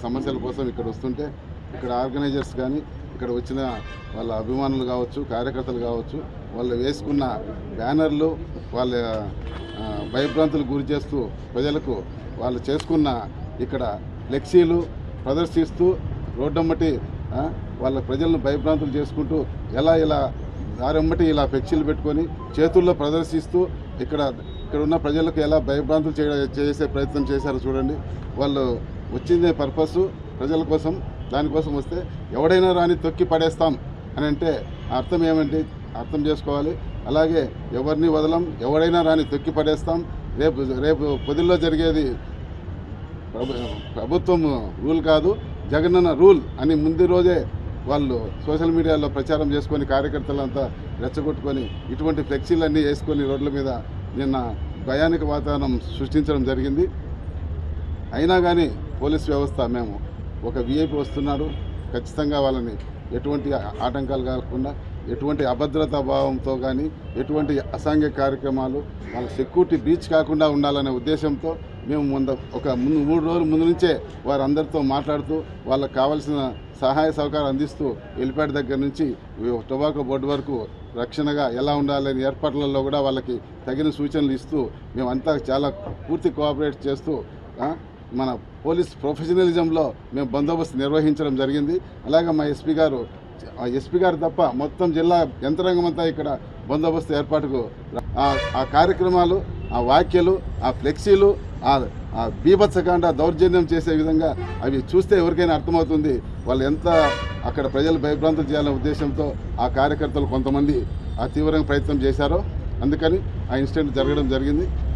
సమస్యల కోసం ఇక్కడ వస్తుంటే ఇక్కడ ఆర్గనైజర్స్ కానీ ఇక్కడ వచ్చిన వాళ్ళ అభిమానులు కావచ్చు, కార్యకర్తలు కావచ్చు, వాళ్ళు వేసుకున్న బ్యానర్లు వాళ్ళ భయభ్రాంతులకు గురి చేస్తూ ప్రజలకు వాళ్ళు చేసుకున్న ఇక్కడ ఫ్లెక్సీలు ప్రదర్శిస్తూ రోడ్డమ్మటి వాళ్ళ ప్రజలను భయభ్రాంతులు చేసుకుంటూ ఇలా దారమ్మటి ఇలా ఫ్లెక్సీలు పెట్టుకొని చేతుల్లో ప్రదర్శిస్తూ ఇక్కడ ఉన్న ప్రజలకు ఎలా భయభ్రాంతులు చేసే ప్రయత్నం చేశారో చూడండి. వాళ్ళు వచ్చిందే పర్పస్ ప్రజల కోసం, దానికోసం వస్తే ఎవడైనా రాని తొక్కి పడేస్తాం అని అంటే అర్థం ఏమంటే అర్థం చేసుకోవాలి. అలాగే ఎవరిని వదలం, ఎవడైనా రాని తొక్కి పడేస్తాం. రేపు పొదిల్లో జరిగేది ప్రభుత్వం రూల్ కాదు, జగనన్న రూల్ అని ముందు రోజే వాళ్ళు సోషల్ మీడియాలో ప్రచారం చేసుకొని కార్యకర్తలంతా రెచ్చగొట్టుకొని ఇటువంటి ఫ్లెక్సీలన్నీ వేసుకొని రోడ్ల మీద నిన్న భయానక వాతావరణం సృష్టించడం జరిగింది. అయినా కానీ పోలీస్ వ్యవస్థ మేము ఒక విఐపి వస్తున్నాడు, ఖచ్చితంగా వాళ్ళని ఎటువంటి ఆటంకాలు కాకుండా, ఎటువంటి అభద్రతా భావంతో కానీ, ఎటువంటి అసాంఘిక కార్యక్రమాలు వాళ్ళ సెక్యూరిటీ బ్రీచ్ కాకుండా ఉండాలనే ఉద్దేశంతో మేము ఒక 3 రోజుల ముందు నుంచే వారందరితో మాట్లాడుతూ వాళ్ళకి కావాల్సిన సహాయ సహకారం అందిస్తూ ఎలిప్యాడ్ దగ్గర నుంచి టొబాకో బోర్డు వరకు రక్షణగా ఎలా ఉండాలని ఏర్పాట్లలో కూడా వాళ్ళకి తగిన సూచనలు ఇస్తూ మేమంతా చాలా పూర్తి కోఆపరేట్ చేస్తూ మన పోలీస్ ప్రొఫెషనలిజంలో మేము బందోబస్తు నిర్వహించడం జరిగింది. అలాగే మా ఎస్పీ గారు తప్ప మొత్తం జిల్లా యంత్రాంగం అంతా ఇక్కడ బందోబస్తు ఏర్పాటుకు ఆ కార్యక్రమాలు, ఆ వ్యాఖ్యలు, ఆ ఫ్లెక్సీలు, ఆ బీభత్సకాండ దౌర్జన్యం చేసే విధంగా అవి చూస్తే ఎవరికైనా అర్థమవుతుంది వాళ్ళు ఎంత అక్కడ ప్రజలు భయభ్రాంతులు చేయాలనే ఉద్దేశంతో ఆ కార్యకర్తలు కొంతమంది తీవ్రంగా ప్రయత్నం చేశారో. అందుకని ఆ ఇన్సిడెంట్ జరగడం జరిగింది.